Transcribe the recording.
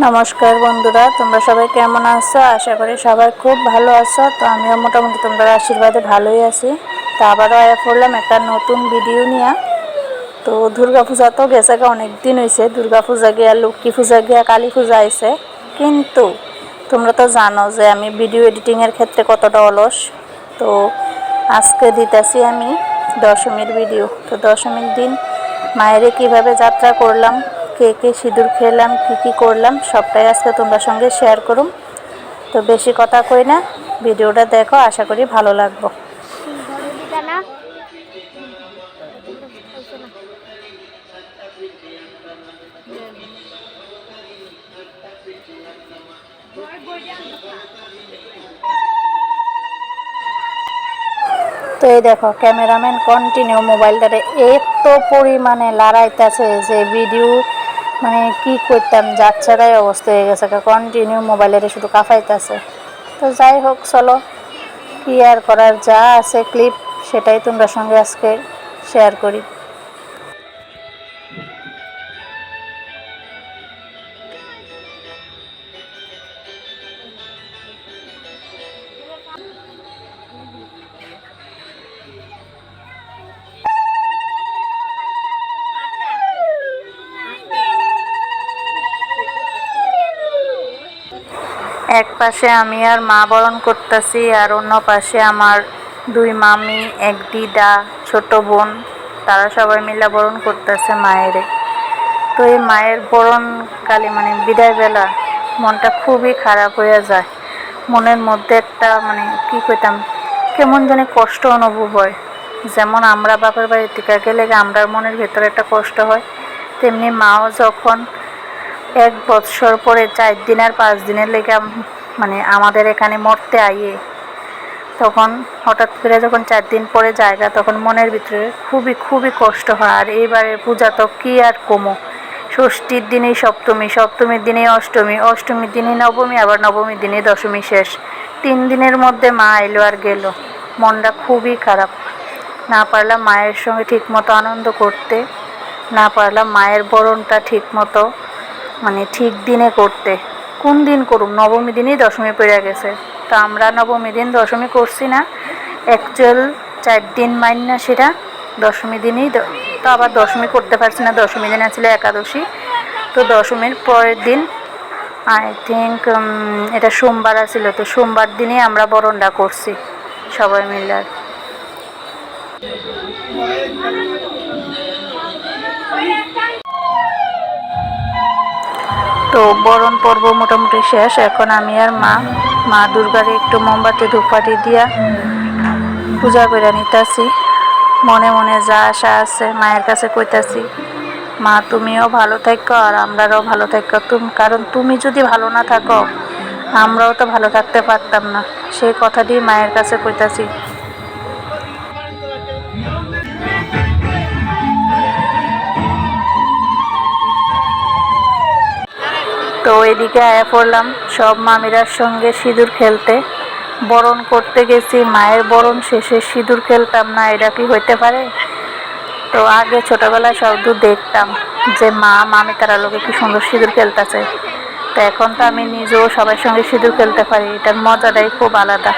নমস্কার বন্ধুরা, তোমরা সবাই কেমন আছো? আশা করি সবাই খুব ভালো আছো। তো আমিও মোটামুটি তোমরা আশীর্বাদে ভালোই আছি। তো আবারও আয়া পড়লাম একটা নতুন ভিডিও নিয়ে। তো দুর্গাপূজা তো গেছে অনেক দিন হয়েছে, দুর্গাপূজা গিয়া, লক্ষ্মী পূজা গিয়া, কালী পূজা আইছে, কিন্তু তোমরা তো জানো যে আমি ভিডিও এডিটিংয়ের ক্ষেত্রে কতটা অলস। তো আজকে দিতেছি আমি দশমীর ভিডিও। তো দশমীর দিন মায়েরে কিভাবে যাত্রা করলাম, কে কে সিঁদুর খেলাম, কী করলাম, সবটাই আজকে তোমরা সঙ্গে শেয়ার করুম। তো বেশি কথা কই না, ভিডিওটা দেখো, আশা করি ভালো লাগবো। তো এই দেখো ক্যামেরাম্যান কন্টিনিউ মোবাইলটারে এত পরিমাণে লড়াইতেছে যে ভিডিও মানে কি করতাম, যাচ্ছাড়াই অবস্থা হয়ে গেছে, কন্টিনিউ মোবাইলের শুধু কাঁপাইতেছে। তো যাই হোক, চলো কি আর করার, যা আছে ক্লিপ সেটাই তোমরা সঙ্গে আজকে শেয়ার করি। এক পাশে আমি আর মা বরণ করতেছি, আর অন্য পাশে আমার দুই মামি, এক দিদা, ছোট বোন, তারা সবাই মিলে বরণ করতেছে মায়েরে। তো এই মায়ের বরণকালে মানে বিদায় বেলা মনটা খুবই খারাপ হয়ে যায়। মনের মধ্যে একটা মানে কী কইতাম, কেমন জানি কষ্ট অনুভব হয়। যেমন আমরা বাপের বাড়ির থেকে গেলে আমরার মনের ভেতরে একটা কষ্ট হয়, তেমনি মাও যখন 1 বৎসর পরে 4 দিন আর 5 দিনের লেগে মানে আমাদের এখানে মরতে আইয়ে, তখন হঠাৎ করে যখন 4 দিন পরে জায়গা, তখন মনের ভিতরে খুবই খুবই কষ্ট হয়। আর এইবারে পূজা তো কি আর কমো, ষষ্ঠীর দিনেই সপ্তমী, সপ্তমীর দিনেই অষ্টমী, অষ্টমীর দিনেই নবমী, আবার নবমীর দিনেই দশমী শেষ। 3 দিনের মধ্যে মা এলো আর গেল। মনটা খুবই খারাপ। না পারলাম মায়ের সঙ্গে ঠিকমতো আনন্দ করতে, না পারলাম মায়ের বরণটা ঠিকমতো মানে ঠিক দিনে করতে। কোন দিন করুম, নবমী দিনই দশমী পড়ে গেছে। তো আমরা নবমী দিন দশমী করছি না, অ্যাকচুয়াল 4 দিন মাইন না, সেটা দশমী দিনই। তো আবার দশমী করতে পারছি না, দশমী দিন ছিল একাদশী। তো দশমীর পরের দিন আই থিঙ্ক এটা সোমবার আছিল, তো সোমবার দিনই আমরা বরণটা করছি সবাই মিলে। তো বরণ পর্ব মোটামুটি শেষ। এখন আমি আর মা দুর্গারে একটু মোমবাতি ধূপকাঠি দিয়া পূজা করে নিতেছি। মনে মনে যা আশা আছে মায়ের কাছে কইতাছি, মা তুমিও ভালো থাকো আর আমরাও ভালো থাকো, কারণ তুমি যদি ভালো না থাকো আমরাও তো ভালো থাকতে পারতাম না। সেই কথাটি মায়ের কাছে কইতাছি। তো এদিকে আয়া পড়লাম সব মামিরার সঙ্গে সিঁদুর খেলতে। বরণ করতে গেছি, মায়ের বরণ শেষে সিঁদুর খেলতাম না, এটা কি হইতে পারে? তো আগে ছোটবেলায় শুধু দেখতাম যে মামি তারা লোকে কি সুন্দর সিঁদুর খেলতেছে। তো এখন তো আমি নিজেও সবার সঙ্গে সিঁদুর খেলতে পারি, এটার মজাটাই খুব আলাদা।